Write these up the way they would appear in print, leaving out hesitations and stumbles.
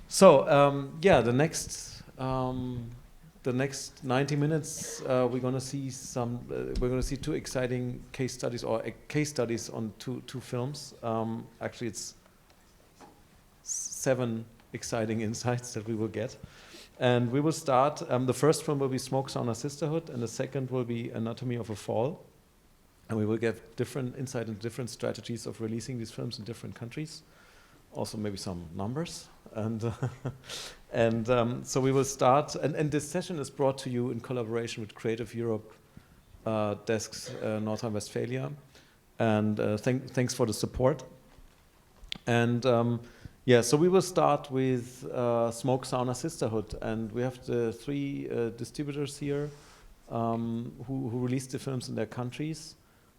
So yeah, the next 90 minutes, we're going to see two exciting case studies case studies on two films. Actually, it's 7 exciting insights that we will get. And we will start, the first film will be Smoke, Sauna, Sisterhood, and the second will be Anatomy of a Fall. And we will get different insight into different strategies of releasing these films in different countries. Also maybe some numbers. And so we will start, and this session is brought to you in collaboration with Creative Europe desks North Rhine-Westphalia. And thanks for the support. And yeah, so we will start with Smoke, Sauna, Sisterhood, and we have the 3 distributors here who released the films in their countries.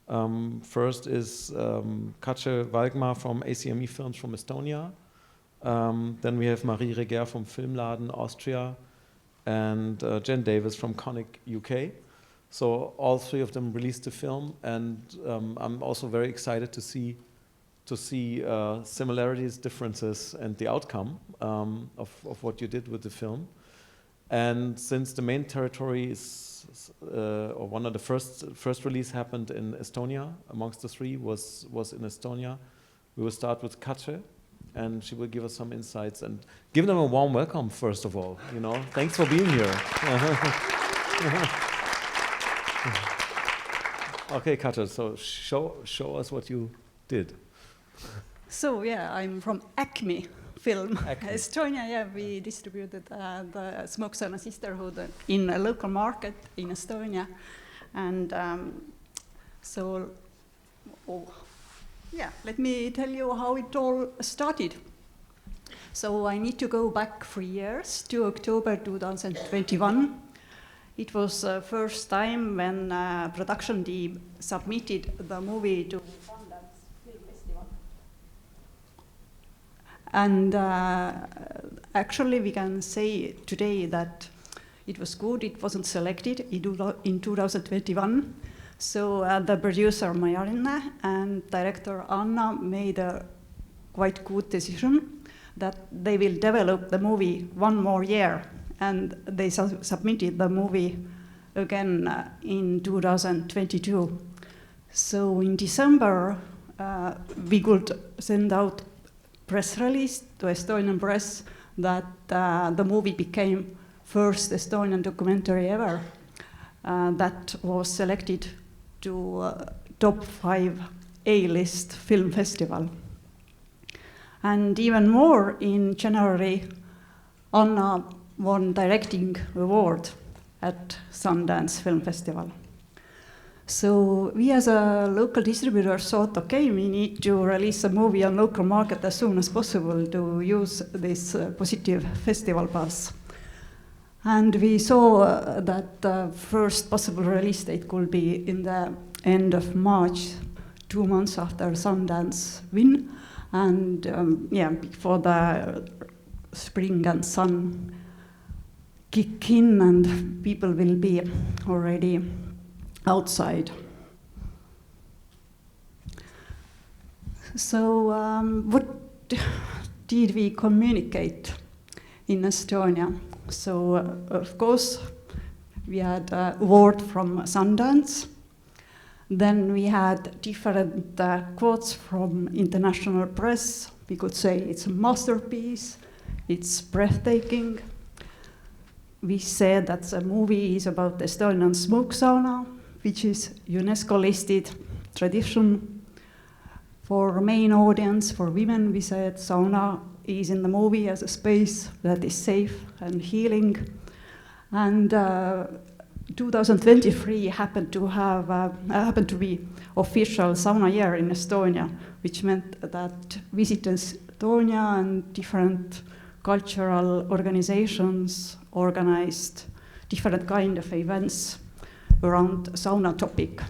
First is Katre Valgma from ACME Films from Estonia. Then we have Regehr from Filmladen, Austria, and Jen Davies from Conic, UK. So all 3 of them released the film, and I'm also very excited to see similarities, differences, and the outcome of what you did with the film. And since the main territory is, or one of the first release happened in Estonia, amongst the 3 was in Estonia, we will start with Katre, and she will give us some insights and give them a warm welcome, first of all. You know, thanks for being here. Okay, Katre, so show us what you did. So yeah, I'm from ACME Film. ACME. Estonia, yeah, we distributed the Smoke Sauna Sisterhood in a local market in Estonia. And yeah, let me tell you how it all started. So I need to go back 3 years to October 2021. It was the first time when production team submitted the movie to Sundance Film Festival. And actually we can say today that it was good, it wasn't selected in 2021. So the producer Majarina and director Anna made a quite good decision that they will develop the movie 1 more year, and they submitted the movie again in 2022. So in December we could send out press release to Estonian press that the movie became first Estonian documentary ever that was selected to top 5 A-list film festival. And even more, in January, Anna won directing award at Sundance Film Festival. So we as a local distributor thought, okay, we need to release a movie on local market as soon as possible to use this positive festival buzz. And we saw that the first possible release date could be in the end of March, 2 months after Sundance win, and yeah, before the spring and sun kick in and people will be already outside. So what did we communicate in Estonia? So of course we had a award from Sundance. Then we had different quotes from international press. We could say it's a masterpiece, it's breathtaking. We said that the movie is about Estonian smoke sauna, which is UNESCO listed tradition. For main audience, for women, we said sauna is in the movie as a space that is safe and healing. And 2023 happened to be official sauna year in Estonia, which meant that visitors Estonia and different cultural organizations organized different kind of events around sauna topic.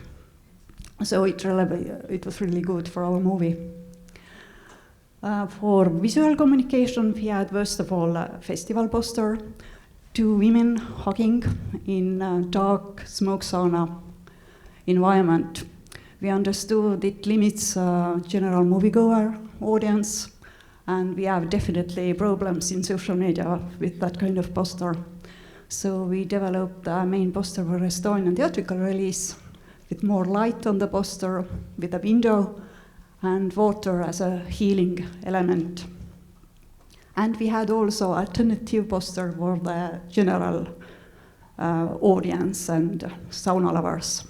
So it was really good for our movie. For visual communication, we had first of all a festival poster, 2 women hugging in a dark smoke sauna environment. We understood it limits general moviegoer audience, And we have definitely problems in social media with that kind of poster. So we developed a main poster for Estonian theatrical release with more light on the poster, with a window and water as a healing element. And we had also alternative poster for the general audience and sauna lovers.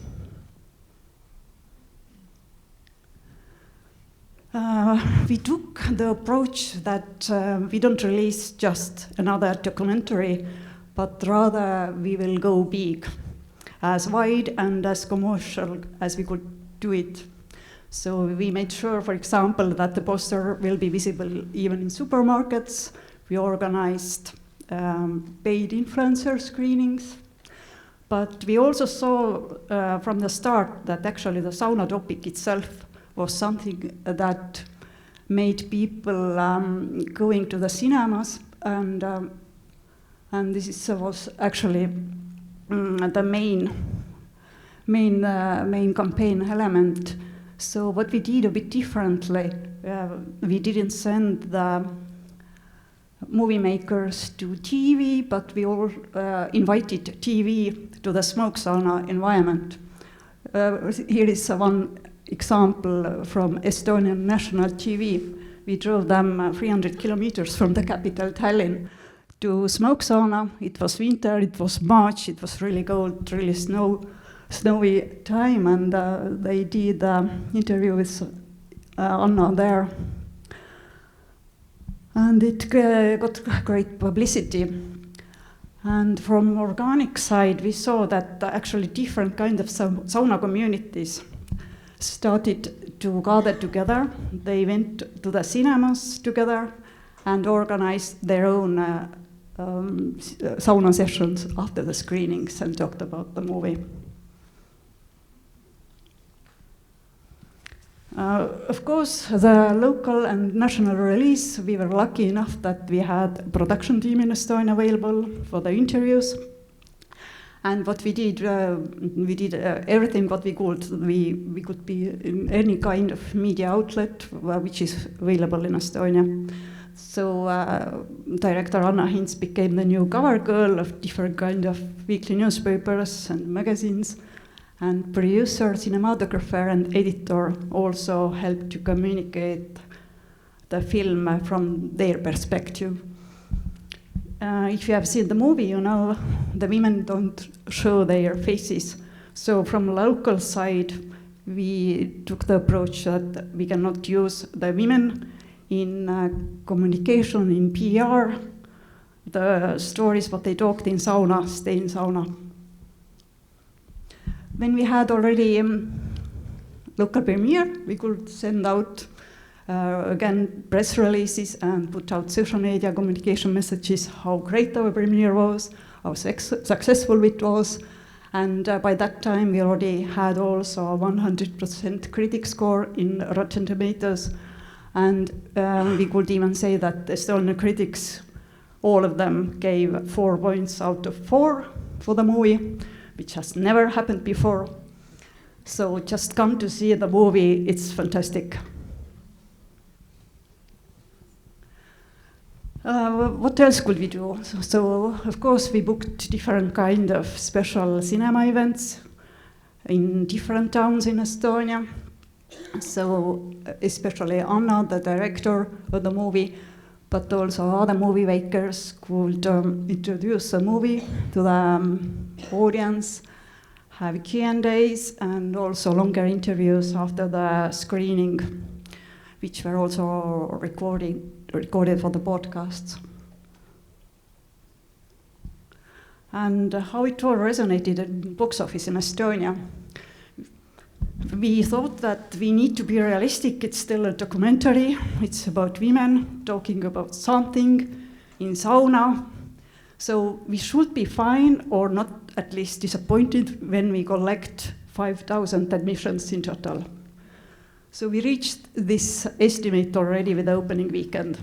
We took the approach that we don't release just another documentary, but rather we will go big, as wide and as commercial as we could do it. So we made sure, for example, that the poster will be visible even in supermarkets. We organized paid influencer screenings. But we also saw from the start that actually the sauna topic itself was something that made people going to the cinemas, and this was actually the main campaign element. So what we did a bit differently, we didn't send the movie makers to TV, but we all invited TV to the smoke sauna environment. Here is one example from Estonian national TV. We drove them 300 kilometers from the capital, Tallinn, to smoke sauna. It was winter, it was March, it was really cold, really snowy time, and they did an interview with Anna there. And it got great publicity. And from organic side, we saw that actually different kind of sauna communities started to gather together. They went to the cinemas together and organized their own sauna sessions after the screenings and talked about the movie. Of course, the local and national release, we were lucky enough that we had a production team in Estonia available for the interviews. And what we did everything what we could. We could be in any kind of media outlet which is available in Estonia. So director Anna Hints became the new cover girl of different kind of weekly newspapers and magazines. And producer, cinematographer, and editor also helped to communicate the film from their perspective. If you have seen the movie, you know the women don't show their faces. So from local side, we took the approach that we cannot use the women in communication, in PR. The stories what they talked in sauna stay in sauna. When we had already local premiere, we could send out again press releases and put out social media communication messages, how great our premiere was, how successful it was. And by that time, we already had also a 100% critic score in Rotten Tomatoes. And we could even say that Estonian critics, all of them gave 4 points out of 4 for the movie, which has never happened before. So just come to see the movie, it's fantastic. What else could we do? So of course we booked different kind of special cinema events in different towns in Estonia. So especially Anna, the director of the movie, but also other movie makers could introduce the movie to the audience, have Q&As, and also longer interviews after the screening, which were also recorded for the podcasts. And how it all resonated in the box office in Estonia. We thought that we need to be realistic. It's still a documentary. It's about women talking about something in sauna. So we should be fine or not at least disappointed when we collect 5,000 admissions in total. So we reached this estimate already with the opening weekend.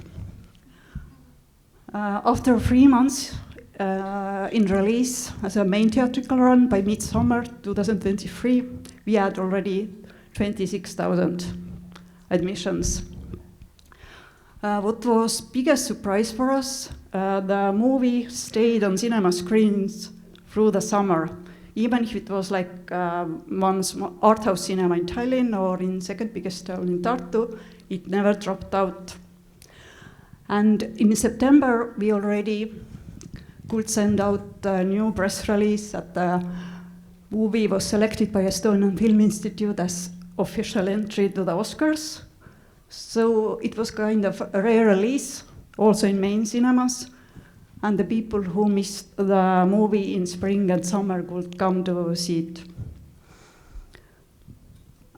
After 3 months in release as a main theatrical run by midsummer 2023, we had already 26,000 admissions. What was biggest surprise for us, the movie stayed on cinema screens through the summer. Even if it was like one Arthouse cinema in Tallinn or in second biggest town in Tartu, it never dropped out. And in September, we already could send out a new press release that the movie was selected by Estonian Film Institute as official entry to the Oscars. So it was kind of a rare release, also in main cinemas. And the people who missed the movie in spring and summer could come to see it.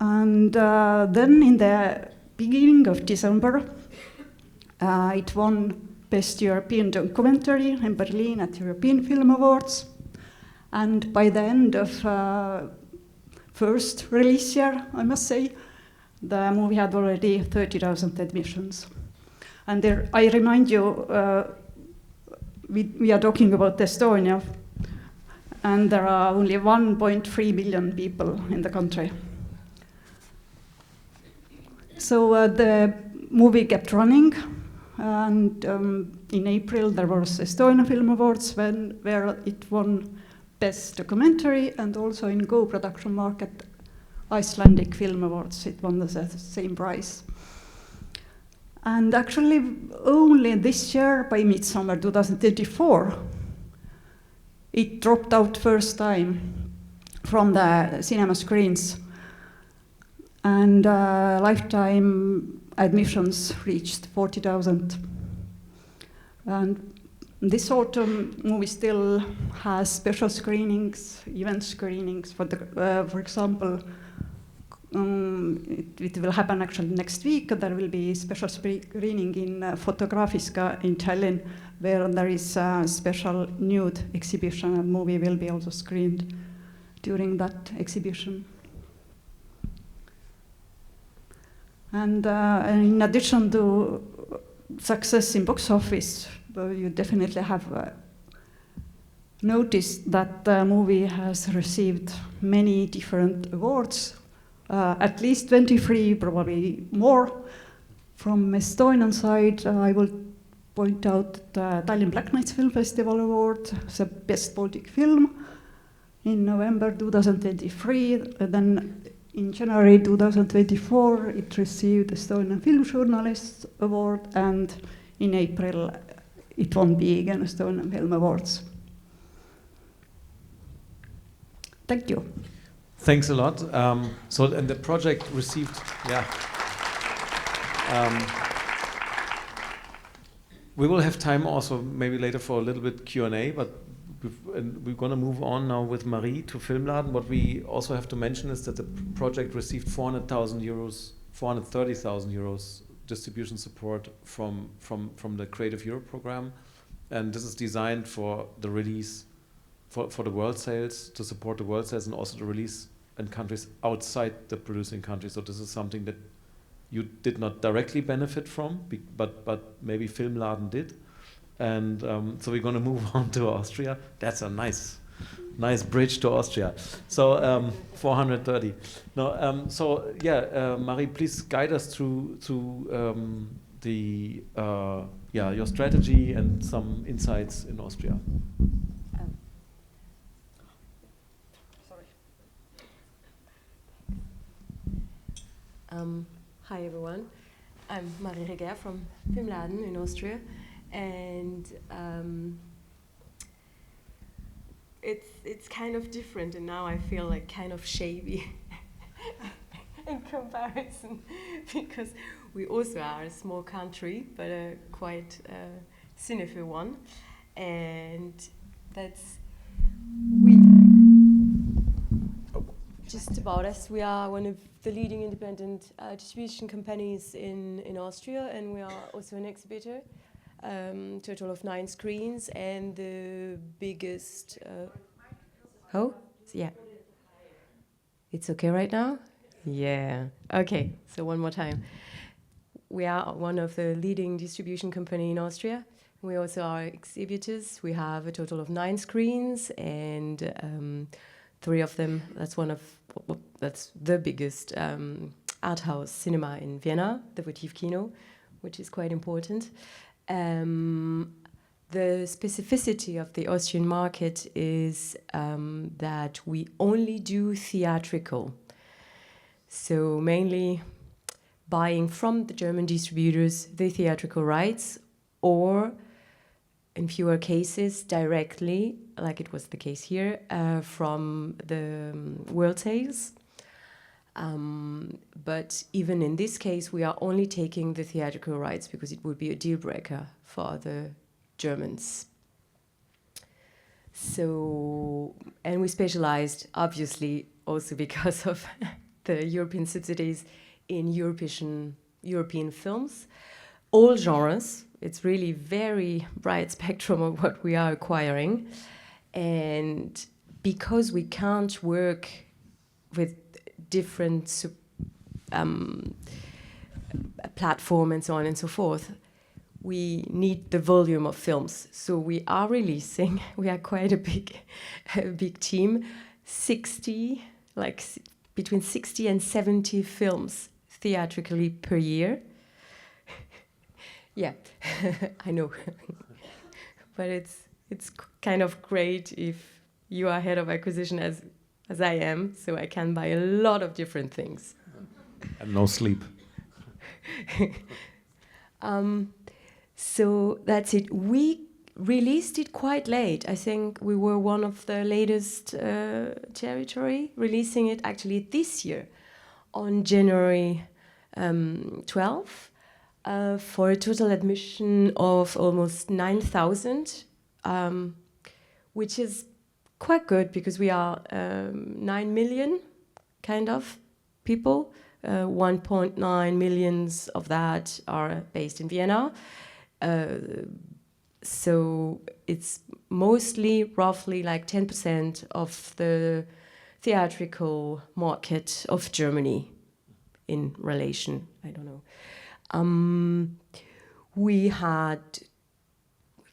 And then in the beginning of December, it won Best European Documentary in Berlin at European Film Awards. And by the end of first release year, I must say, the movie had already 30,000 admissions. And there, I remind you, we are talking about Estonia, and there are only 1.3 billion people in the country. So the movie kept running, and in April there was Estonia Film Awards where it won Best Documentary, and also in Go Production Market Icelandic Film Awards, it won the same prize. And actually, only this year, by midsummer 2024, it dropped out first time from the cinema screens. And lifetime admissions reached 40,000. And this autumn, movie still has special screenings, event screenings. For example, it will happen actually next week. There will be special screening in Fotografiska in Tallinn, where there is a special nude exhibition, and movie will be also screened during that exhibition. And in addition to success in box office, you definitely have noticed that the movie has received many different awards. At least 23, probably more. From Estonian side, I will point out the Tallinn Black Nights Film Festival Award, the Best Baltic Film in November 2023. Then in January 2024, it received Estonian Film Journalist Award, and in April, it won big Estonian Film Awards. Thank you. Thanks a lot. And the project received, we will have time also maybe later for a little bit Q&A, but we're going to move on now with Marie to Filmladen. What we also have to mention is that the project received 430,000 euros distribution support from the Creative Europe program, and this is designed for the release, for the world sales, to support the world sales, and also the release in countries outside the producing country. So this is something that you did not directly benefit from, but maybe Filmladen did. And so we're going to move on to Austria. That's a nice bridge to Austria. So 430. No, Marie, please guide us through your strategy and some insights in Austria. Hi everyone, I'm Marie Regehr from Filmladen in Austria, and it's kind of different, and now I feel like kind of shabby in comparison, because we also are a small country, but a quite cinephile one, and that's just about us. We are one of the leading independent distribution companies in Austria, and we are also an exhibitor. Total of 9 screens, and the biggest. Yeah. It's okay right now? Yeah. Okay. So one more time. We are one of the leading distribution company in Austria. We also are exhibitors. We have a total of 9 screens, and 3 of them. That's the biggest Arthouse cinema in Vienna, the Votiv Kino. which is quite important. The specificity of the Austrian market is that we only do theatrical. So mainly buying from the German distributors the theatrical rights, or in fewer cases directly, like it was the case here, from the world sales. But even in this case, we are only taking the theatrical rights because it would be a deal breaker for the Germans. So, and we specialized, obviously, also because of the European subsidies in European films, all genres. It's really very bright spectrum of what we are acquiring. And because we can't work with different platform and so on and so forth, we need the volume of films. So we are releasing, we are quite a big team, 60, like between 60 and 70 films theatrically per year. Yeah, I know. But it's kind of great if you are head of acquisition as I am, so I can buy a lot of different things. And no sleep. So that's it. We released it quite late. I think we were one of the latest territory, releasing it actually this year on January 12th for a total admission of almost 9,000, which is quite good because we are 9 million kind of people. 1.9 millions of that are based in Vienna. So it's mostly roughly like 10% of the theatrical market of Germany in relation, I don't know. We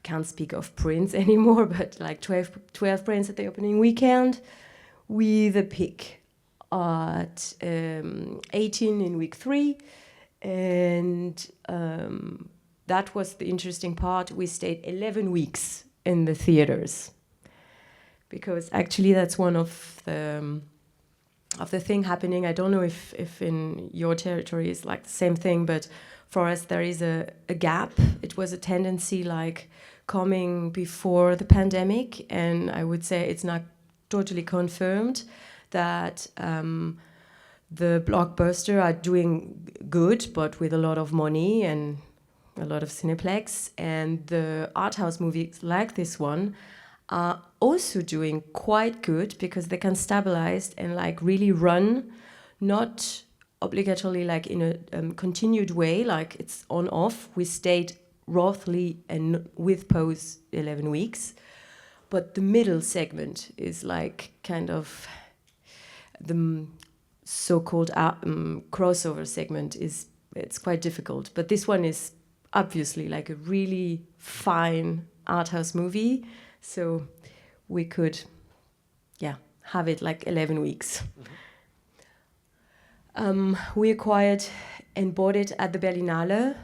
can't speak of prints anymore, but like 12 prints at the opening weekend, with a peak at 18 in week 3, and that was the interesting part. We stayed 11 weeks in the theaters, because actually that's one of the thing happening. I don't know if in your territory is like the same thing, but for us there is a gap. It was a tendency like coming before the pandemic, and I would say it's not totally confirmed that the blockbuster are doing good, but with a lot of money and a lot of Cineplex, and the art house movies like this one are also doing quite good because they can stabilize and like really run, not obligatorily like in a continued way, like it's on off. We stayed roughly and with pause 11 weeks, but the middle segment is like kind of the so-called crossover segment it's quite difficult. But this one is obviously like a really fine art house movie, so we could have it like 11 weeks. We acquired and bought it at the Berlinale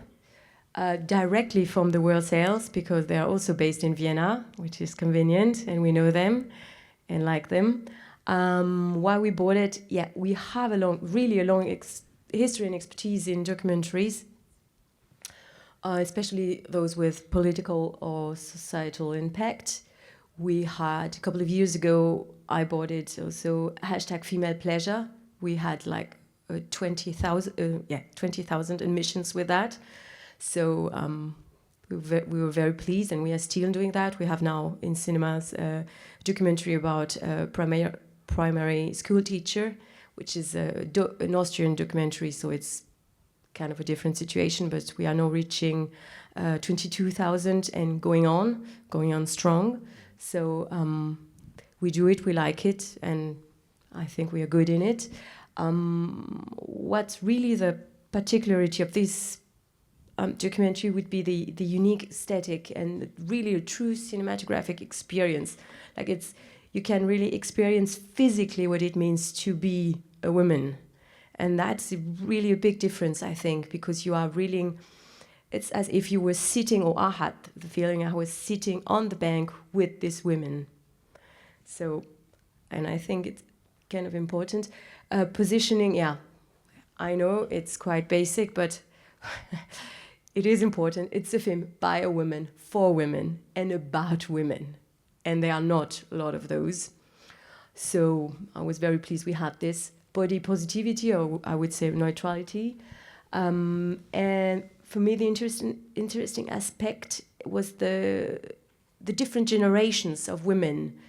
directly from the world sales, because they are also based in Vienna, which is convenient, and we know them and like them. Why we bought it? Yeah, we have a long history and expertise in documentaries, especially those with political or societal impact. We had, a couple of years ago, I bought it also, #female pleasure. We had like 20,000 admissions with that. So we were very pleased, and we are still doing that. We have now in cinemas a documentary about primary school teacher, which is an Austrian documentary, so it's kind of a different situation, but we are now reaching 22,000 and going on strong. So we do it, we like it, and I think we are good in it. What's really the particularity of this documentary would be the unique aesthetic and really a true cinematographic experience. Like you can really experience physically what it means to be a woman. And that's really a big difference, I think, because you are really it's as if you were sitting, or I had the feeling I was sitting on the bank with these women. So, and I think it's kind of important. Positioning, yeah, I know it's quite basic, but it is important. It's a film by a woman, for women, and about women. And there are not a lot of those. So I was very pleased we had this body positivity, or I would say neutrality. And for me, the interesting aspect was the different generations of women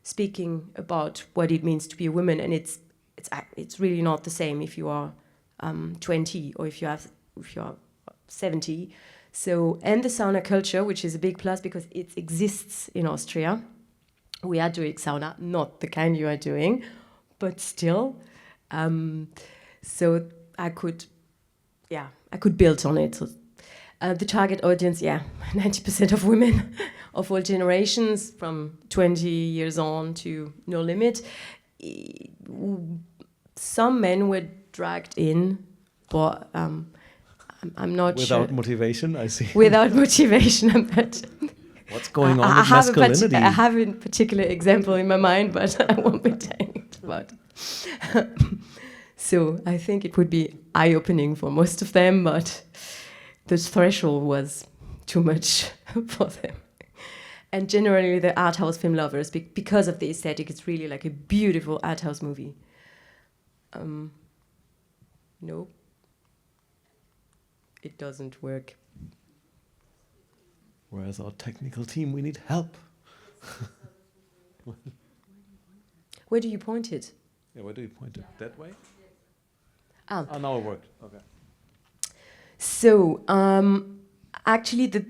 speaking about what it means to be a woman. And it's really not the same if you are 20 or if you are 70. So, and the sauna culture, which is a big plus because it exists in Austria. We are doing sauna, not the kind you are doing, but still. So I could build on it. So, the target audience, 90% of women of all generations, from 20 years on to no limit. Some men were dragged in, but I'm not sure. Without motivation, I see. Without motivation, but what's going on with masculinity? I have a particular example in my mind, but I won't be telling it about. So I think it would be eye-opening for most of them, but the threshold was too much for them. And generally, the Arthouse film lovers, because of the aesthetic, it's really like a beautiful Arthouse movie. No, it doesn't work. Whereas our technical team, we need help. Where do you point it? Yeah, where do you point it? That way? Ah. Oh, now it worked. Okay. So, actually, the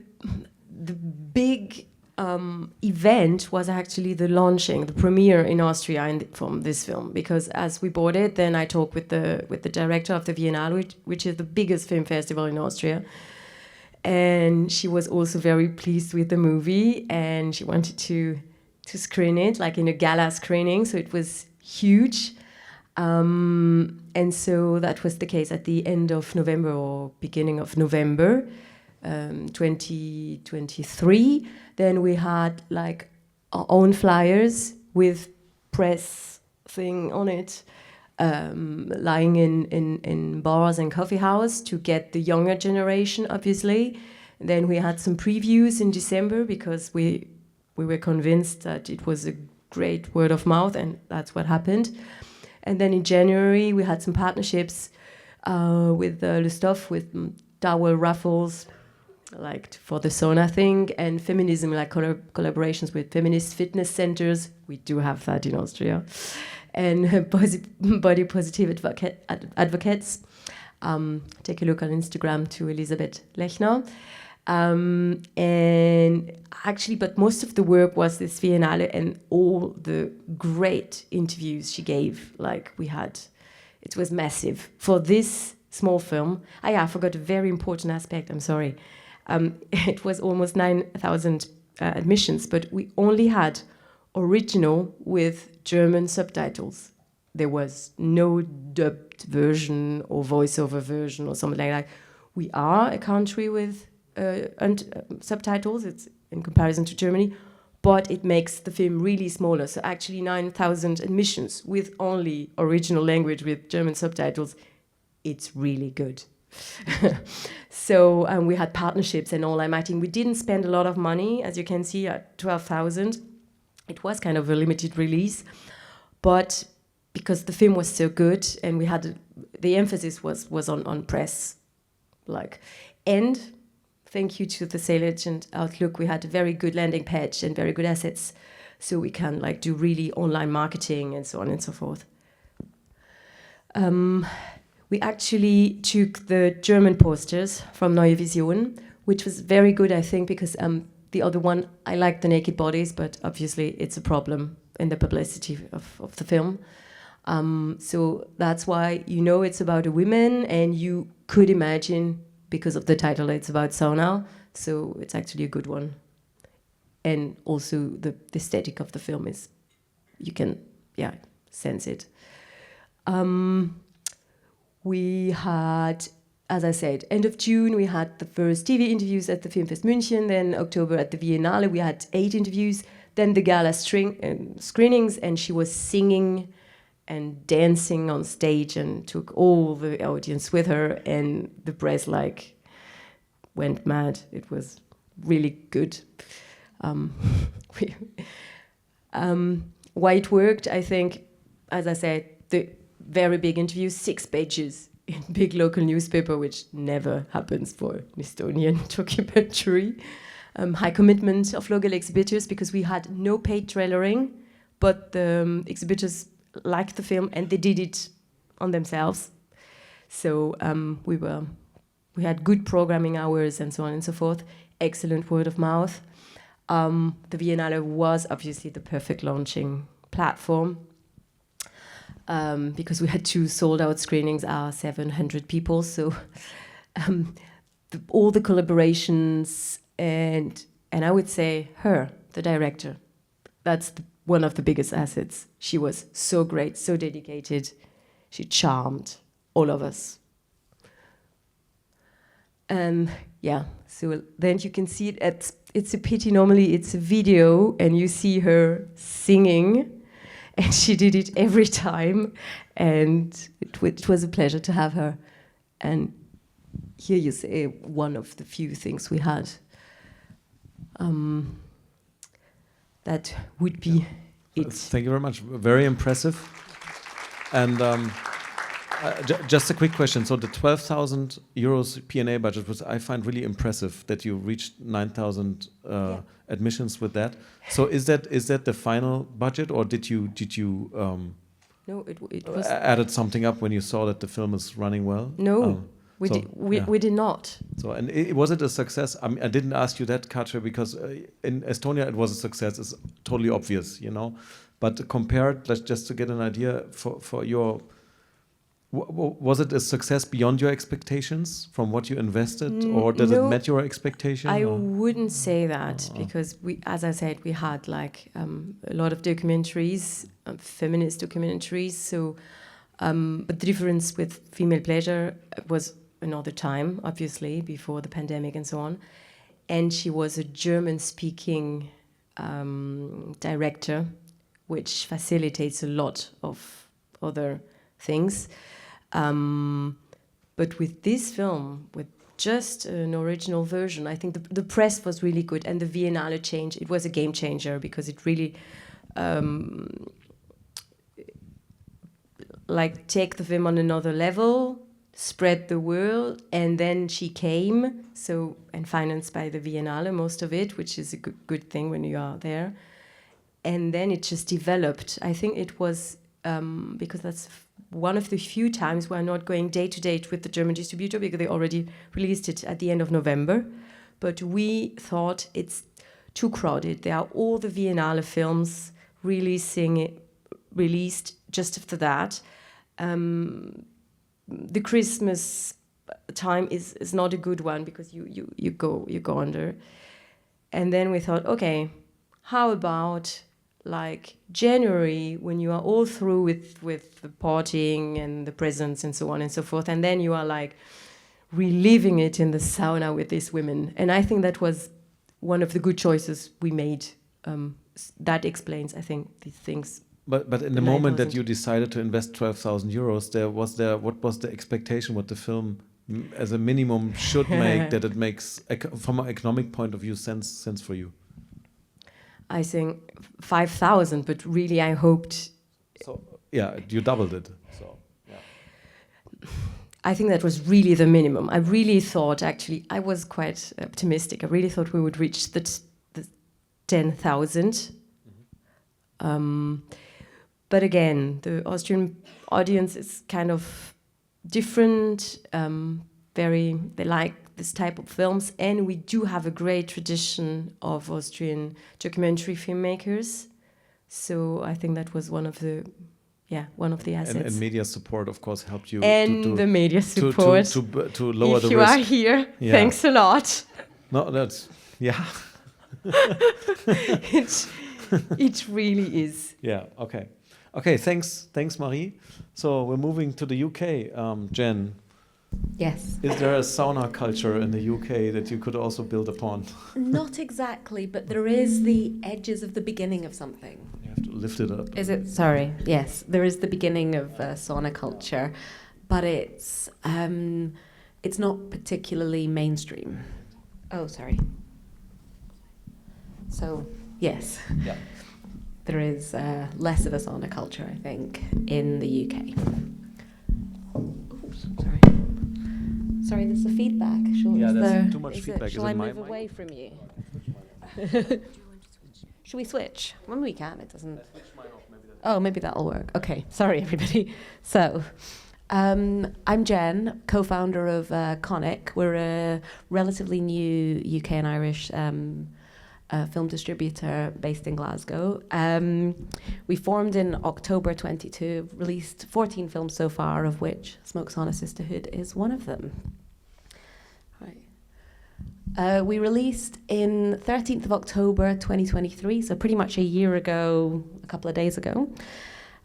big event was actually the launching, the premiere in Austria from this film. Because as we bought it, then I talked with the director of the Biennale, which is the biggest film festival in Austria. And she was also very pleased with the movie, and she wanted to screen it, like in a gala screening, so it was huge. And so that was the case at the end of November or beginning of November 2023. Then we had like our own flyers with press thing on it, lying in bars and coffee house to get the younger generation, obviously. Then we had some previews in December because we were convinced that it was a great word of mouth, and that's what happened. And then in January, we had some partnerships with Le Stuff, with towel raffles, like for the sauna thing, and feminism, like collaborations with feminist fitness centers. We do have that in Austria. And body positive advocates. Take a look on Instagram to Elisabeth Lechner. And actually, but most of the work was this Biennale and all the great interviews she gave. Like we had, it was massive for this small film. I forgot a very important aspect. I'm sorry. It was almost 9,000 admissions, but we only had original with German subtitles. There was no dubbed version or voiceover version or something like that. We are a country with subtitles, it's in comparison to Germany, but it makes the film really smaller. So actually 9,000 admissions with only original language with German subtitles, it's really good. So we had partnerships and all that. I think we didn't spend a lot of money, as you can see, at 12,000. It was kind of a limited release, but because the film was so good and we had the emphasis was on press, and thank you to the Sail Agent Outlook, we had a very good landing page and very good assets, so we can do really online marketing and so on and so forth. We actually took the German posters from Neue Vision, which was very good, I think, because the other one, I like the naked bodies, but obviously it's a problem in the publicity of the film. So that's why it's about a woman, and you could imagine, because of the title, it's about sauna, so it's actually a good one. And also the aesthetic of the film is, you can, sense it. We had as I said, end of June, we had the first TV interviews at the Filmfest München. Then October at the Biennale, we had 8 interviews. Then the gala screenings, and she was singing and dancing on stage and took all the audience with her. And the press went mad. It was really good. Why it worked, I think, as I said, the very big interviews, 6 pages in big local newspaper, which never happens for an Estonian documentary. High commitment of local exhibitors, because we had no paid trailering, but the exhibitors liked the film and they did it on themselves. So we had good programming hours and so on and so forth. Excellent word of mouth. The Biennale was obviously the perfect launching platform, because we had 2 sold-out screenings, 700 people. So all the collaborations, and I would say her, the director, that's one of the biggest assets. She was so great, so dedicated. She charmed all of us. Yeah, so then you can see it. It's a pity, normally it's a video and you see her singing, and she did it every time, and it was a pleasure to have her. And here you see one of the few things we had. That would be it. Thank you very much. Very impressive. And just a quick question. So the 12,000 euros P&A budget was, I find, really impressive that you reached 9,000 admissions with that. So is that the final budget, or did you No, it was added something up when you saw that the film is running well? No. We did not. So, and was it a success? I mean, I didn't ask you that, Katre, because in Estonia it was a success. It's totally obvious, you know. But compared, just to get an idea for your, was it a success beyond your expectations from what you invested, or did it met your expectation? I wouldn't say that, because as I said, we had a lot of documentaries, feminist documentaries. So, but the difference with Female Pleasure was another time, obviously, before the pandemic and so on. And she was a German-speaking director, which facilitates a lot of other things. But with this film, with just an original version, I think the press was really good, and the Biennale change, it was a game changer, because it really take the film on another level, spread the word. And then she came, and financed by the Biennale, most of it, which is a good thing when you are there. And then it just developed. I think it was because that's one of the few times we're not going day to date with the German distributor, because they already released it at the end of November. But we thought it's too crowded. There are all the Biennale films released just after that. The Christmas time is not a good one, because you go under. And then we thought, okay, how about January, when you are all through with the partying and the presents and so on and so forth, and then you are reliving it in the sauna with these women. And I think that was one of the good choices we made. That explains, I think, these things. But in the moment that you decided to invest 12,000 euros, what was the expectation, what the film as a minimum should make, that it makes, from an economic point of view, sense for you? I think 5,000, but really I hoped. So yeah, you doubled it. So yeah. I think that was really the minimum. I really thought, actually, I was quite optimistic. I really thought we would reach the 10,000. But again, the Austrian audience is kind of different. They like this type of films, and we do have a great tradition of Austrian documentary filmmakers. So I think that was one of the assets. And media support, of course, helped you. And the media support to lower the risk. If you are here, thanks a lot. No, that's It really is. Yeah. Okay. Thanks, Marie. So we're moving to the UK. Jen, Yes. Is there a sauna culture in the UK that you could also build upon? Not exactly, but there is the edges of the beginning of something. You have to lift it up. Is it? Sorry. Yes, there is the beginning of sauna culture, but it's not particularly mainstream. Oh, sorry. So, yes. Yeah. There is less of a sauna culture, I think, in the UK. Oops, sorry. Sorry, there's the feedback. There's too much feedback. Shall I move away from you? Should we switch? When we can, it doesn't. Oh, maybe that'll work. Okay, sorry, everybody. So, I'm Jen, co-founder of Conic. We're a relatively new UK and Irish film distributor based in Glasgow. We formed in October 22, released 14 films so far, of which Smoke Sauna Sisterhood is one of them. Right. We released in 13th of October 2023, so pretty much a year ago, a couple of days ago.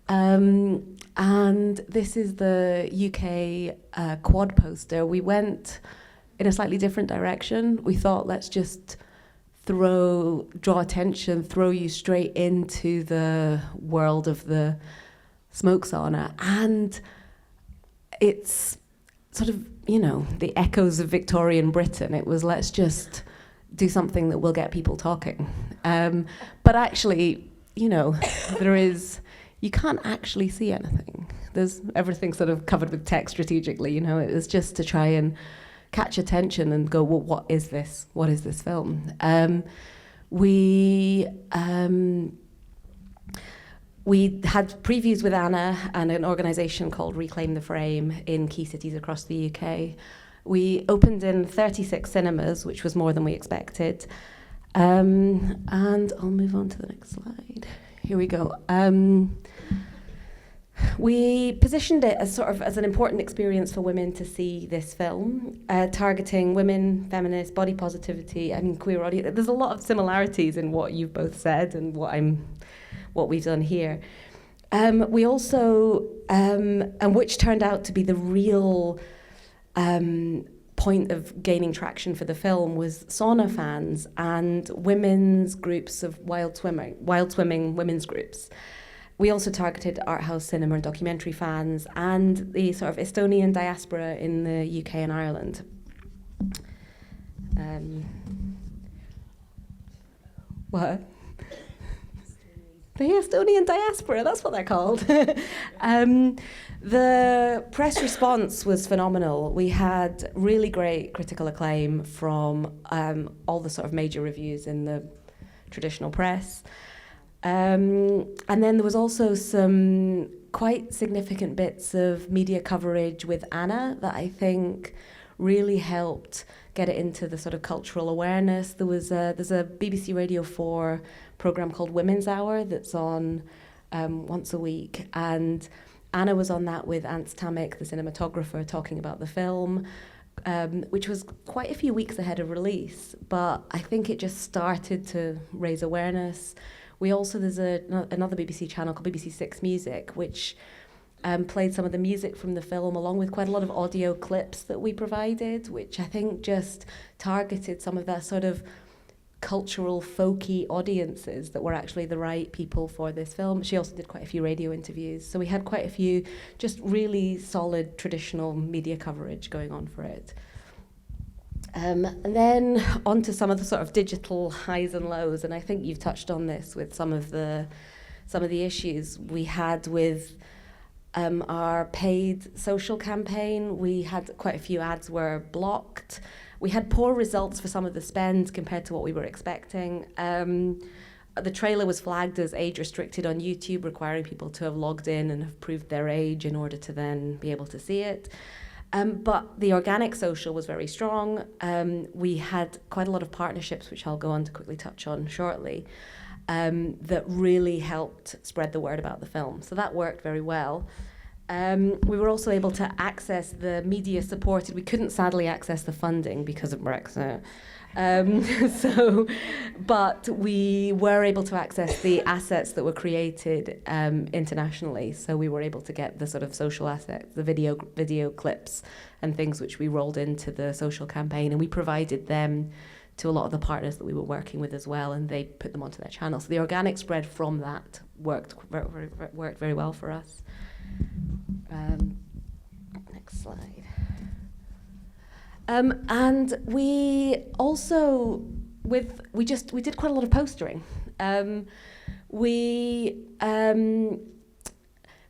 And this is the UK quad poster. We went in a slightly different direction. We thought, let's just draw attention, throw you straight into the world of the smoke sauna. And it's sort of, the echoes of Victorian Britain. It was, let's just do something that will get people talking. But actually, you can't actually see anything. There's everything sort of covered with text strategically, It was just to try and catch attention and go, well, what is this? What is this film? We had previews with Anna and an organisation called Reclaim the Frame in key cities across the UK. We opened in 36 cinemas, which was more than we expected. And I'll move on to the next slide. Here we go. We positioned it as as an important experience for women to see this film, targeting women, feminists, body positivity, and queer audience. There's a lot of similarities in what you've both said and what we've done here. We also, and which turned out to be the real point of gaining traction for the film, was sauna fans and women's groups of wild swimming women's groups. We also targeted Arthouse cinema and documentary fans and the sort of Estonian diaspora in the UK and Ireland. What? The Estonian diaspora, that's what they're called. The press response was phenomenal. We had really great critical acclaim from all the sort of major reviews in the traditional press. And then there was also some quite significant bits of media coverage with Anna that I think really helped get it into the sort of cultural awareness. There's a BBC Radio 4 programme called Women's Hour that's on once a week, and Anna was on that with Ants Tamik, the cinematographer, talking about the film, which was quite a few weeks ahead of release, but I think it just started to raise awareness. We also, there's another BBC channel called BBC Six Music, which played some of the music from the film along with quite a lot of audio clips that we provided, which I think just targeted some of that sort of cultural, folky audiences that were actually the right people for this film. She also did quite a few radio interviews. So we had quite a few just really solid traditional media coverage going on for it. And then on to some of the sort of digital highs and lows, and I think you've touched on this with some of the issues we had with our paid social campaign. We had quite a few ads were blocked. We had poor results for some of the spend compared to what we were expecting. The trailer was flagged as age restricted on YouTube, requiring people to have logged in and have proved their age in order to then be able to see it. But the organic social was very strong. We had quite a lot of partnerships, which I'll go on to quickly touch on shortly, that really helped spread the word about the film. So that worked very well. We were also able to access the media supported. We couldn't sadly access the funding because of Brexit. But we were able to access the assets that were created internationally. So we were able to get the sort of social assets, the video clips and things which we rolled into the social campaign, and we provided them to a lot of the partners that we were working with as well, and they put them onto their channel. So the organic spread from that worked very well for us. Next slide. And we also, we did quite a lot of postering.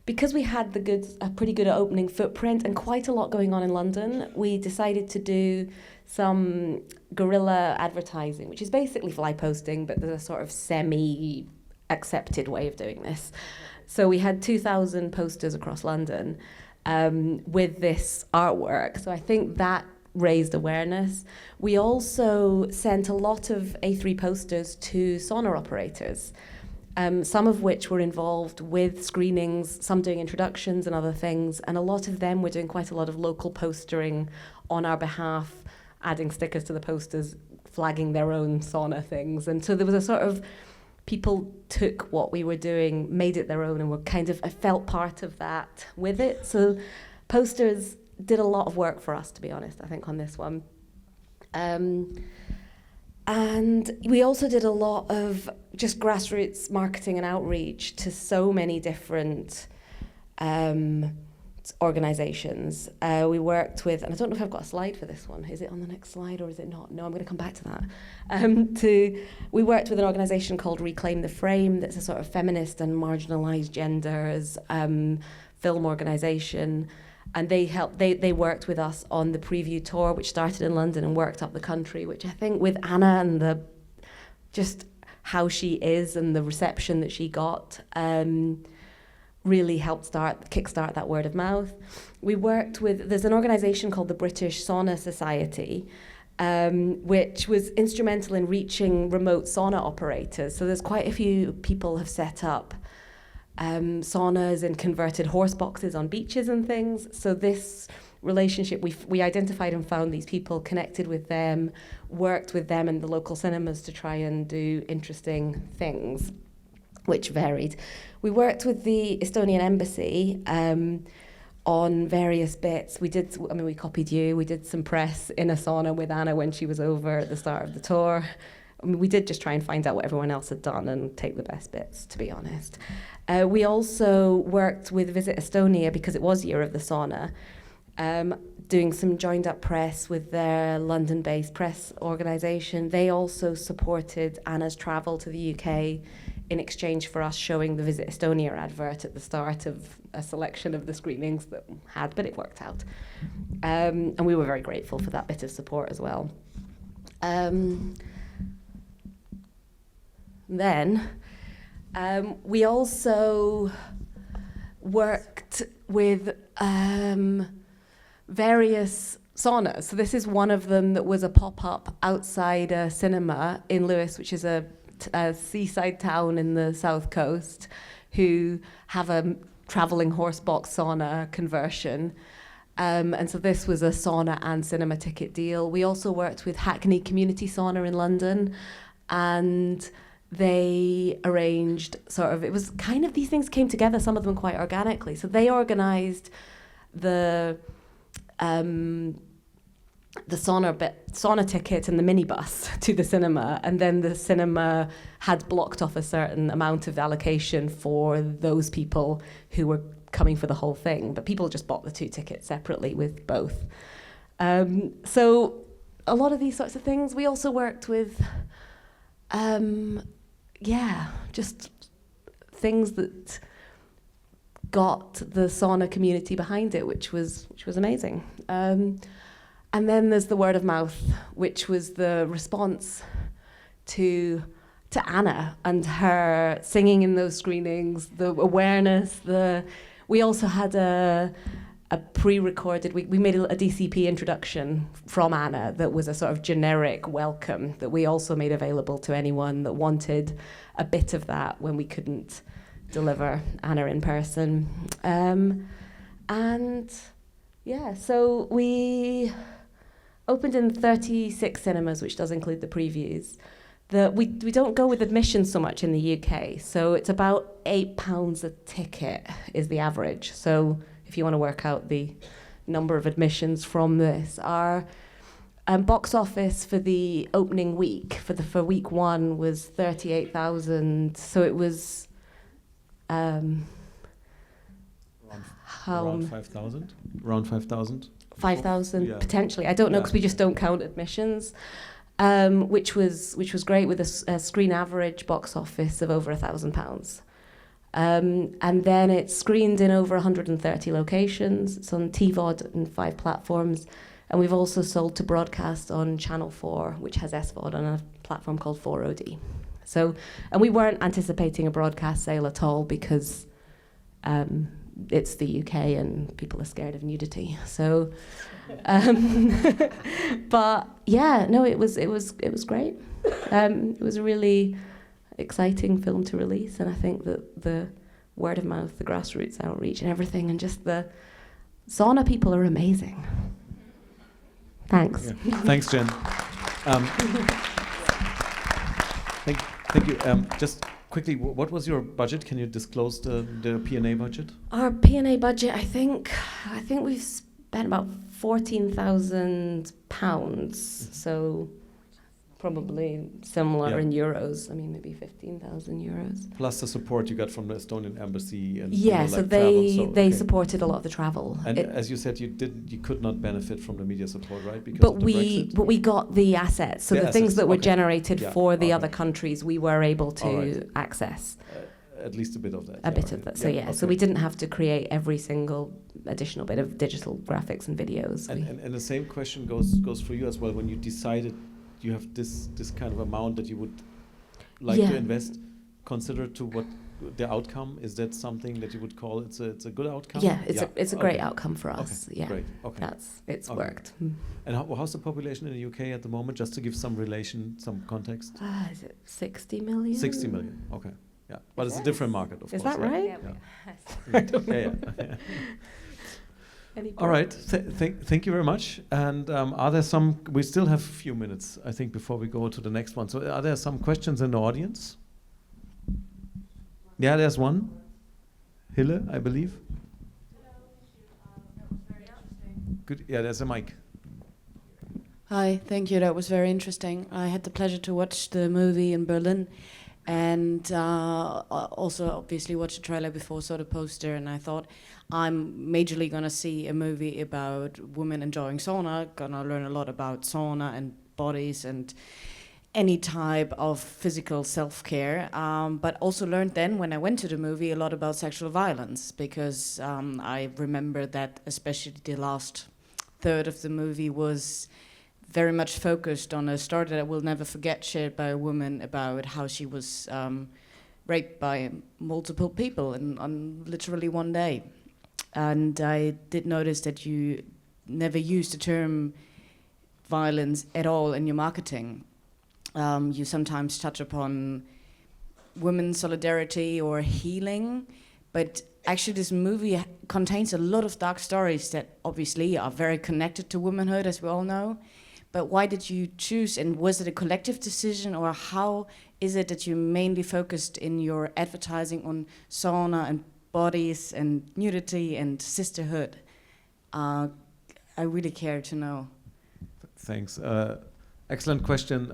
Because we had a pretty good opening footprint and quite a lot going on in London, we decided to do some guerrilla advertising, which is basically fly posting, but there's a sort of semi-accepted way of doing this. So we had 2,000 posters across London with this artwork. So I think that raised awareness. We also sent a lot of A3 posters to sauna operators, some of which were involved with screenings, some doing introductions and other things, and a lot of them were doing quite a lot of local postering on our behalf, adding stickers to the posters, flagging their own sauna things. And so there was a sort of, people took what we were doing, made it their own, and were kind of, I felt part of that with it. So posters did a lot of work for us, to be honest, I think, on this one. And we also did a lot of just grassroots marketing and outreach to so many different organizations. We worked with, and I don't know if I've got a slide for this one. Is it on the next slide or is it not? No, I'm going to come back to that. We worked with an organization called Reclaim the Frame, that's a sort of feminist and marginalized genders film organization. And they worked with us on the preview tour, which started in London and worked up the country, which I think with Anna and just how she is and the reception that she got really helped kickstart that word of mouth. We worked with, there's an organisation called the British Sauna Society, which was instrumental in reaching remote sauna operators. So there's quite a few people have set up saunas and converted horse boxes on beaches and things. So this relationship, we identified and found these people, connected with them, worked with them in the local cinemas to try and do interesting things, which varied. We worked with the Estonian embassy on various bits. We copied you. We did some press in a sauna with Anna when she was over at the start of the tour. I mean, we did just try and find out what everyone else had done and take the best bits, to be honest. We also worked with Visit Estonia, because it was Year of the Sauna, doing some joined-up press with their London-based press organisation. They also supported Anna's travel to the UK in exchange for us showing the Visit Estonia advert at the start of a selection of the screenings that had, but it worked out. And we were very grateful for that bit of support as well. Then we also worked with various saunas. So this is one of them that was a pop-up outside a cinema in Lewis, which is a seaside town in the south coast, who have a travelling horse box sauna conversion. And so this was a sauna and cinema ticket deal. We also worked with Hackney Community Sauna in London, and they arranged it was kind of, these things came together, some of them quite organically. So they organised the sauna ticket and the minibus to the cinema, and then the cinema had blocked off a certain amount of allocation for those people who were coming for the whole thing, but people just bought the 2 tickets separately with both. So a lot of these sorts of things. We also worked with just things that got the sauna community behind it, which was amazing. And then there's the word of mouth, which was the response to Anna and her singing in those screenings, the awareness. We also had a pre-recorded, we made a DCP introduction from Anna that was a sort of generic welcome that we also made available to anyone that wanted a bit of that when we couldn't deliver Anna in person. And yeah, so we opened in 36 cinemas, which does include the previews. We don't go with admissions so much in the UK, so it's about £8 a ticket is the average. So if you want to work out the number of admissions from this, our box office for the opening week, for week one, was 38,000. So it was around 5,000. Around 5,000. 5,000 Yeah. potentially. I don't know because we just don't count admissions. Which was great, with a screen average box office of over £1,000. And then it's screened in over 130 locations. It's on TVOD and 5 platforms. And we've also sold to broadcast on Channel 4, which has SVOD on a platform called 4OD. So, and we weren't anticipating a broadcast sale at all because it's the UK and people are scared of nudity. So, but yeah, no, it was great. It was a really exciting film to release, and I think that the word of mouth, the grassroots outreach, and everything, and just the sauna people are amazing. Thanks. Yeah. Thanks, Jen. Thank you. Just quickly, what was your budget? Can you disclose the P&A budget? Our P&A budget, I think we've spent about £14,000. So probably similar in euros. I mean, maybe 15,000 euros. Plus the support you got from the Estonian embassy and so they supported a lot of the travel. And as you said, you could not benefit from the media support, right? Because but we got the assets. So the things that were generated for the other countries, we were able to access. At least a bit of that. A bit of that. So so we didn't have to create every single additional bit of digital graphics and videos. And the same question goes for you as well. When you decided you have this kind of amount that you would like to invest, consider to what the outcome is. That something that you would call it's a good outcome? Yeah, it's a great outcome for us. Okay, yeah, great. Okay, it's worked. And how's the population in the UK at the moment? Just to give some context. Is it 60 million? 60 million. Okay. Yeah, but it's a different market, of course. Is that right? Yeah. I don't know. Yeah. All right. Thank you very much. And are there some? We still have a few minutes, I think, before we go to the next one. So, are there some questions in the audience? Yeah, there's one. Hille, I believe. Good. Yeah, there's a mic. Hi, thank you. That was very interesting. I had the pleasure to watch the movie in Berlin. And also obviously watched the trailer before, saw the poster, and I thought I'm majorly gonna see a movie about women enjoying sauna, gonna learn a lot about sauna and bodies and any type of physical self-care, but also learned then when I went to the movie a lot about sexual violence, because I remember that especially the last third of the movie was very much focused on a story that I will never forget, shared by a woman about how she was raped by multiple people on literally one day. And I did notice that you never used the term violence at all in your marketing. You sometimes touch upon women's solidarity or healing, but actually this movie contains a lot of dark stories that obviously are very connected to womanhood, as we all know. But why did you choose, and was it a collective decision, or how is it that you mainly focused in your advertising on sauna and bodies and nudity and sisterhood? I really care to know. Thanks. Excellent question.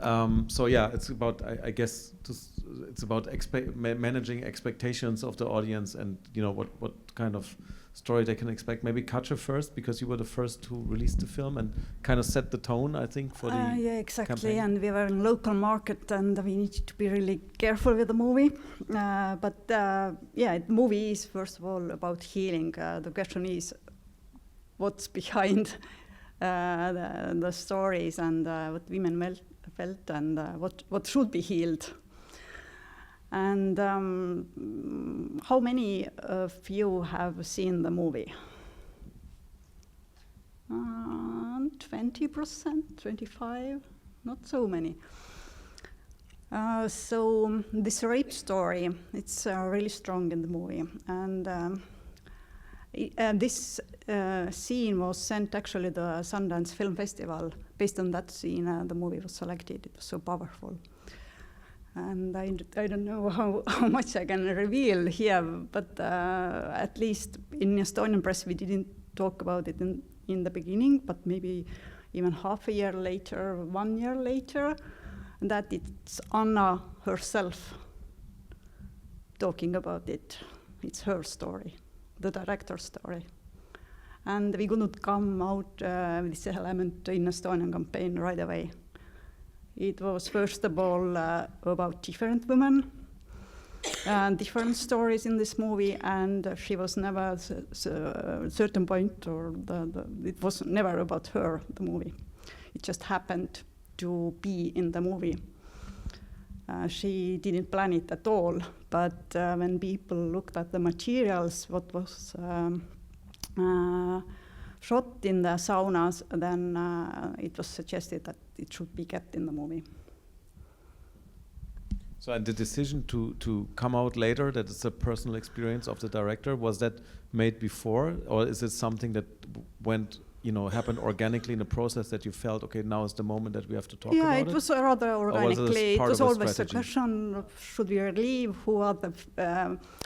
So yeah, it's about it's about managing expectations of the audience, and what kind of story they can expect. Maybe Katre first, because you were the first to release the film and kind of set the tone, I think, for the exactly. campaign. And we were in local market, and we need to be really careful with the movie. But the movie is first of all about healing. The question is, what's behind the stories and what women felt and what should be healed. And how many of you have seen the movie? 20%, 25%, not so many. So this rape story, it's really strong in the movie. And This scene was sent actually to the Sundance Film Festival. Based on that scene, the movie was selected. It was so powerful. And I don't know how much I can reveal here, but at least in Estonian press we didn't talk about it in the beginning, but maybe even half a year later, 1 year later, that it's Anna herself talking about it. It's her story, the director's story. And we couldn't come out with this element in Estonian campaign right away. It was first of all about different women, different stories in this movie, and she was never at a certain point, or it was never about her, the movie. It just happened to be in the movie. She didn't plan it at all, but when people looked at the materials, what was shot in the saunas, then it was suggested that it should be kept in the movie. So and the decision to come out later, that it's a personal experience of the director, was that made before, or is it something that went, happened organically in the process that you felt, okay, now is the moment that we have to talk about it? Yeah, it was rather organically. It was always strategy? a question of should we relieve who are the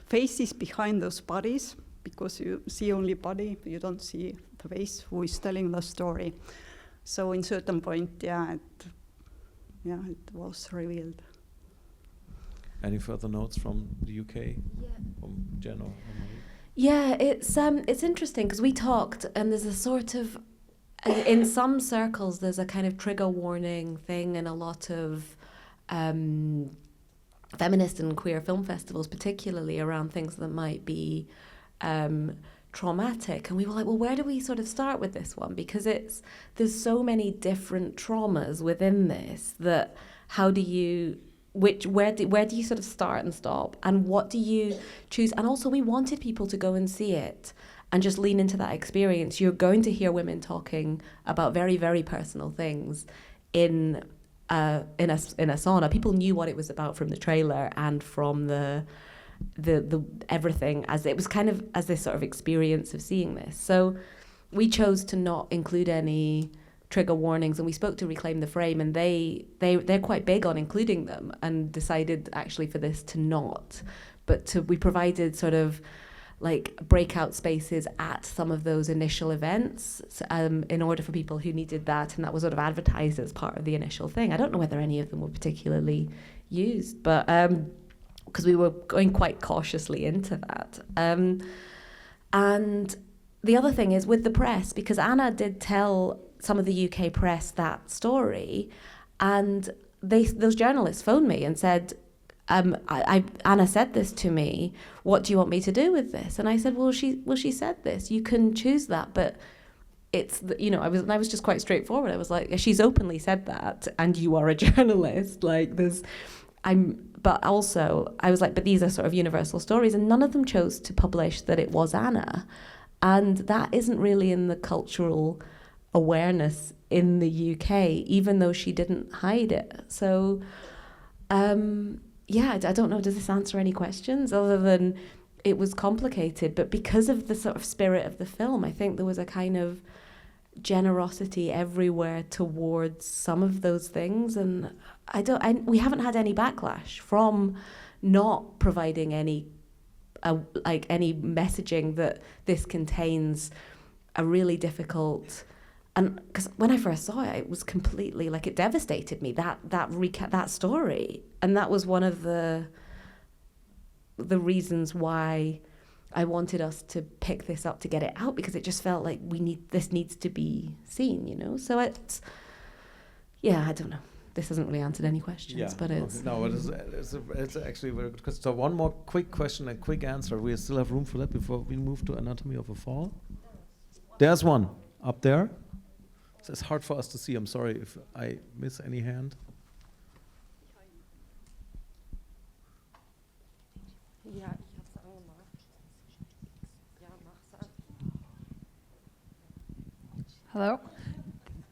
faces behind those bodies, because you see only body, you don't see the face who is telling the story. So in certain point, it was revealed. Any further notes from the UK? Yeah. From Jen or Marie? Yeah, it's interesting because we talked, and there's a sort of, in some circles, there's a kind of trigger warning thing in a lot of feminist and queer film festivals, particularly around things that might be traumatic. And we were like, well, where do we sort of start with this one? Because there's so many different traumas within this that how do you... where do you sort of start and stop, and what do you choose? And also we wanted people to go and see it and just lean into that experience. You're going to hear women talking about very, very personal things in a sauna. People knew what it was about from the trailer and from the everything, as it was kind of as this sort of experience of seeing this. So we chose to not include any trigger warnings, and we spoke to Reclaim the Frame, and they're quite big on including them, and decided actually for this to not, but we provided sort of like breakout spaces at some of those initial events in order for people who needed that, and that was sort of advertised as part of the initial thing. I don't know whether any of them were particularly used, but because we were going quite cautiously into that. And the other thing is with the press, because Anna did tell some of the UK press that story, and those journalists phoned me and said, Anna said this to me, what do you want me to do with this? And I said, well, she said this, you can choose that, but it's, I was just quite straightforward. I was like, she's openly said that, and you are a journalist, like but also I was like, but these are sort of universal stories, and none of them chose to publish that it was Anna, and that isn't really in the cultural awareness in the UK, even though she didn't hide it. So I don't know, does this answer any questions other than it was complicated? But because of the sort of spirit of the film, I think there was a kind of generosity everywhere towards some of those things, and we haven't had any backlash from not providing any messaging that this contains a really difficult. And because when I first saw it, it was completely it devastated me, that story, and that was one of the reasons why I wanted us to pick this up to get it out, because it just felt like this needs to be seen, So it's, I don't know. This hasn't really answered any questions, but it's... No, it's actually very good question. So one more quick question and quick answer. We still have room for that before we move to Anatomy of a Fall. There's one up there. So it's hard for us to see. I'm sorry if I miss any hand. Hello.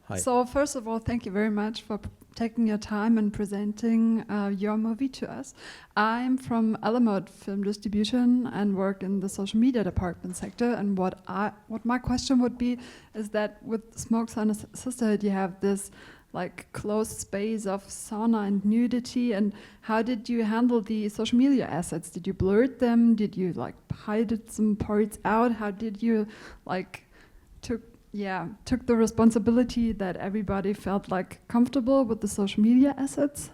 Hi. So first of all, thank you very much for taking your time and presenting your movie to us. I'm from Alamod Film Distribution and work in the social media department sector. And what my question would be is that with Smoke Sauna Sisterhood, you have this like closed space of sauna and nudity. And how did you handle the social media assets? Did you blur them? Did you like hide some parts out? How did you like took the responsibility that everybody felt like comfortable with the social media assets?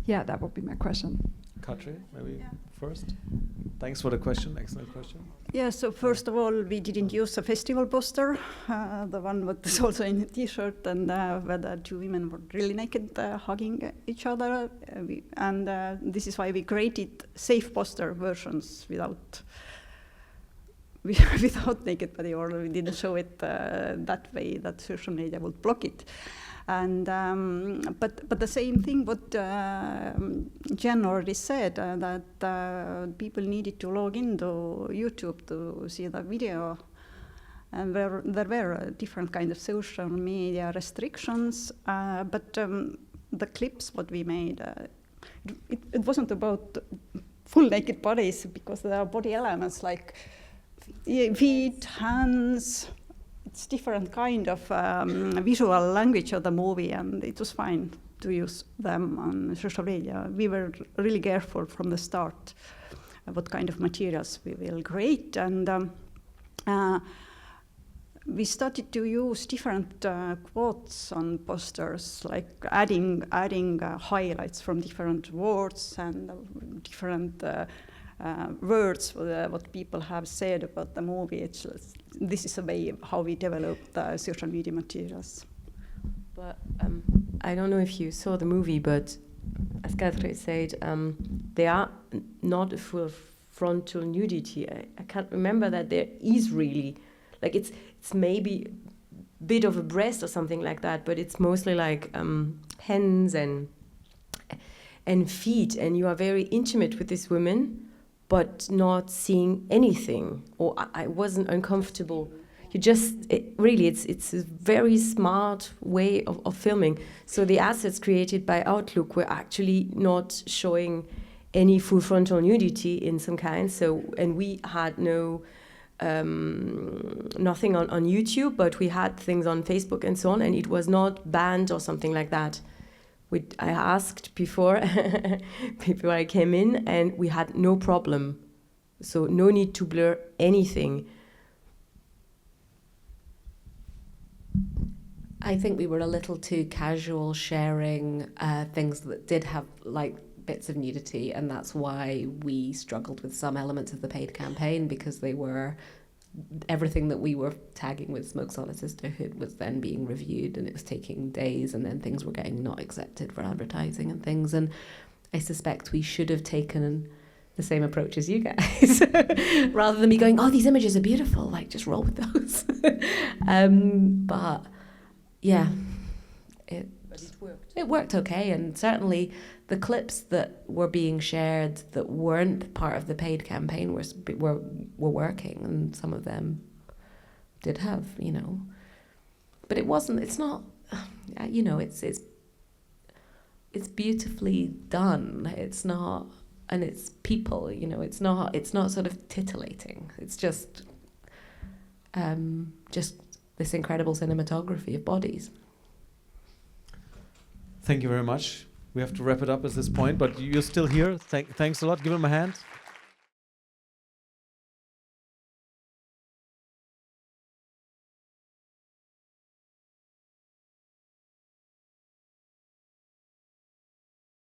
Yeah, that would be my question. Katre, maybe first. Thanks for the question. Excellent question. Yeah, so first of all, we didn't use a festival poster, the one that is also in a t-shirt, and where the two women were really naked hugging each other. This is why we created safe poster versions without naked body, or we didn't show it that way that social media would block it. And but the same thing what Jen already said, that people needed to log into YouTube to see the video, and there were different kind of social media restrictions. But the clips what we made, it wasn't about full naked bodies, because there are body elements like feet, hands. It's different kind of visual language of the movie, and it was fine to use them on social media. We were really careful from the start what kind of materials we will create, and we started to use different quotes on posters, like adding highlights from different words and different words for what people have said about the movie. This is a way how we develop the social media materials. But I don't know if you saw the movie, but as Katre said, there are not a full frontal nudity. I can't remember that there is really, like it's maybe a bit of a breast or something like that, but it's mostly like hands and feet, and you are very intimate with this woman, but not seeing anything, or I wasn't uncomfortable. It's a very smart way of filming. So the assets created by Outlook were actually not showing any full frontal nudity in some kind. So, and we had nothing on YouTube, but we had things on Facebook and so on, and it was not banned or something like that. I asked before I came in, and we had no problem. So no need to blur anything. I think we were a little too casual sharing things that did have like bits of nudity, and that's why we struggled with some elements of the paid campaign, because they were everything that we were tagging with Smoke Sauna Sisterhood was then being reviewed, and it was taking days, and then things were getting not accepted for advertising and things. And I suspect we should have taken the same approach as you guys rather than me going, oh, these images are beautiful, like just roll with those. But yeah, it worked. It worked okay, and certainly the clips that were being shared that weren't part of the paid campaign were working, and some of them did have, but it's not, it's beautifully done. It's not, and it's people, it's not sort of titillating. It's just this incredible cinematography of bodies. Thank you very much. We have to wrap it up at this point, but you're still here. Thanks a lot. Give him a hand.